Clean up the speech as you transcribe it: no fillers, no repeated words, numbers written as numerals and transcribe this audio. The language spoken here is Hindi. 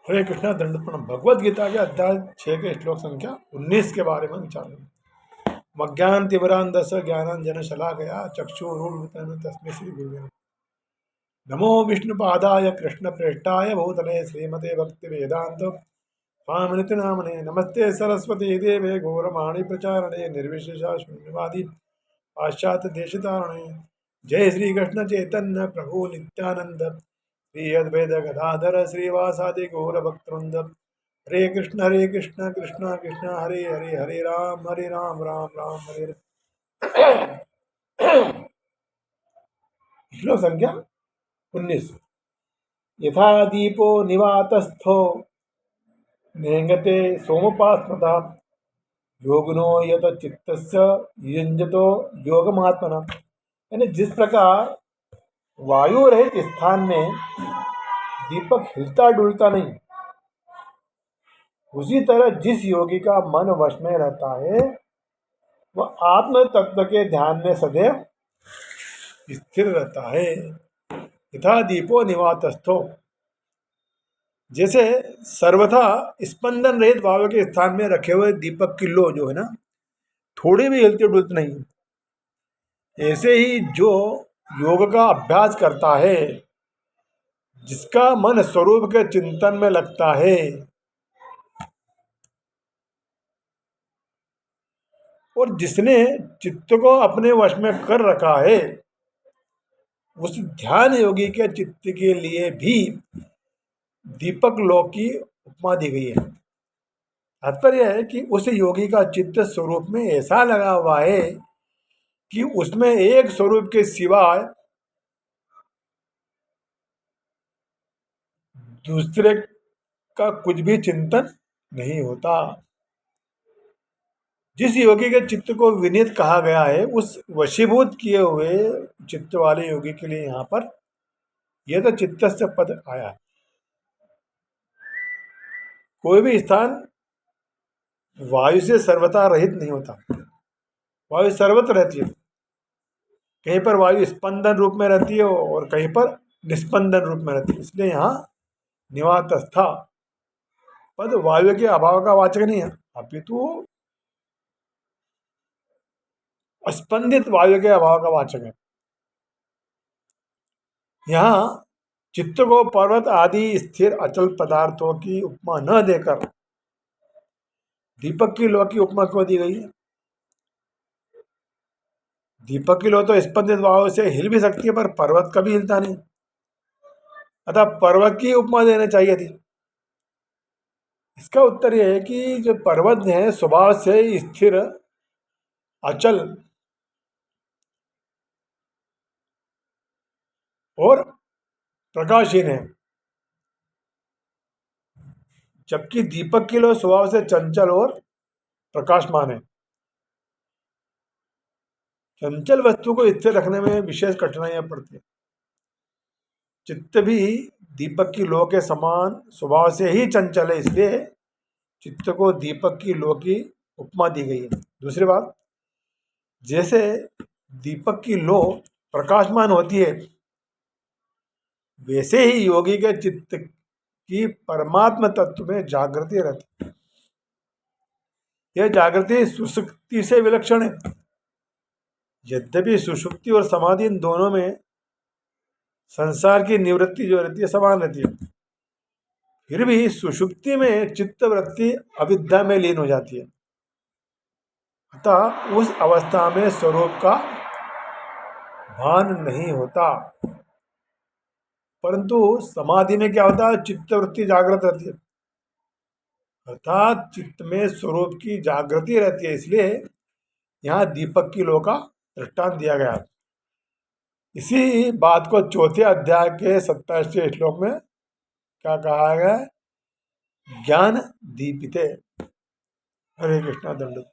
हरे कृष्णा दंडोत्पन्नम। भगवद गीता के अध्याय 6 के श्लोक संख्या 19 के बारे में विचार करें। मज्ञान तिमिरांधस ज्ञानांजन शलाकया चक्षुरुन्मिलितं तस्मै श्री गुरुवे नमो विष्णुपादाय कृष्ण प्रेष्ठाय भूतले श्रीमते भक्ति वेदांत स्वामिनिति नामने नमस्ते सरस्वती देवे गौरवाणी प्रचारणे निर्विशेषा शून्यवादी पाश्चात्य देशतारणे। जय श्री कृष्ण चैतन्य प्रभु नित्यानंद श्री अद्वैत गदाधर श्रीवासादि गौर भक्तवृंद। हरे कृष्ण कृष्ण कृष्ण हरे हरे हरे राम राम राम हरे हरे। श्लोक संख्या 19। यथा दीपो निवातस्थो नेंगते सोमपास्मता योगिनो यत चित्तस्य युञ्जतो योगमात्मना। यानी जिस प्रकार वायु रहित स्थान में दीपक हिलता डुलता नहीं, उसी तरह जिस योगी का मन वश में रहता है वह आत्म तत्व के ध्यान में सदैव स्थिर रहता है। यथा दीपो निवातस्थो, जैसे सर्वथा स्पंदन रहित वायु के स्थान में रखे हुए दीपक की लो जो है ना, थोड़ी भी हिलती डुलती नहीं, ऐसे ही जो योग का अभ्यास करता है, जिसका मन स्वरूप के चिंतन में लगता है और जिसने चित्त को अपने वश में कर रखा है, उस ध्यान योगी के चित्त के लिए भी दीपक लोक की उपमा दी गई है। तात्पर्य है कि उस योगी का चित्त स्वरूप में ऐसा लगा हुआ है कि उसमें एक स्वरूप के सिवाय दूसरे का कुछ भी चिंतन नहीं होता। जिस योगी के चित्त को विनीत कहा गया है, उस वशीभूत किए हुए चित्त वाले योगी के लिए यहाँ पर यह तो चित्तस्य पद आया है। कोई भी स्थान वायु से सर्वथा रहित नहीं होता, वायु सर्वत्र रहती है। कहीं पर वायु स्पंदन रूप में रहती है और कहीं पर निस्पंदन रूप में रहती है। इसलिए यहाँ निवातस्था पद वायु के अभाव का वाचक नहीं है, अपितु स्पंदित वायु के अभाव का वाचक है। यहाँ चित्त को पर्वत आदि स्थिर अचल पदार्थों की उपमा न देकर दीपक की लो की उपमा क्यों दी गई है? दीपक की लो तो स्पंदित वायु से हिल भी सकती है, पर पर्वत कभी हिलता नहीं, अतः पर्वत की उपमा देनी चाहिए थी। इसका उत्तर यह है कि जो पर्वत है स्वभाव से स्थिर अचल और प्रकाशहीन है, जबकि दीपक की लो स्वभाव से चंचल और प्रकाशमान है। चंचल वस्तु को स्थिर रखने में विशेष कठिनाइयां पड़ती है। चित्त भी दीपक की लो के समान स्वभाव से ही चंचल है, इसलिए चित्त को दीपक की लो की उपमा दी गई है। दूसरी बात, जैसे दीपक की लो प्रकाशमान होती है, वैसे ही योगी के चित्त की परमात्म तत्व में जागृति रहती है। यह जागृति सुषुप्ति से विलक्षण है। यद्यपि सुषुप्ति और समाधि इन दोनों में संसार की निवृत्ति जो रहती है समान रहती है, फिर भी सुषुप्ति में चित्त वृत्ति अविद्या में लीन हो जाती है। अतः उस अवस्था में स्वरूप का भान नहीं होता। परंतु समाधि में क्या होता है? चित्त वृत्ति जागृत रहती है, अर्थात चित्त में स्वरूप की जागृति रहती है। इसलिए यहाँ दीपक की लो का दृष्टांत दिया गया। इसी बात को चौथे अध्याय के 27वें श्लोक में क्या कहा गया? ज्ञान दीपिते। हरे कृष्णा दंड।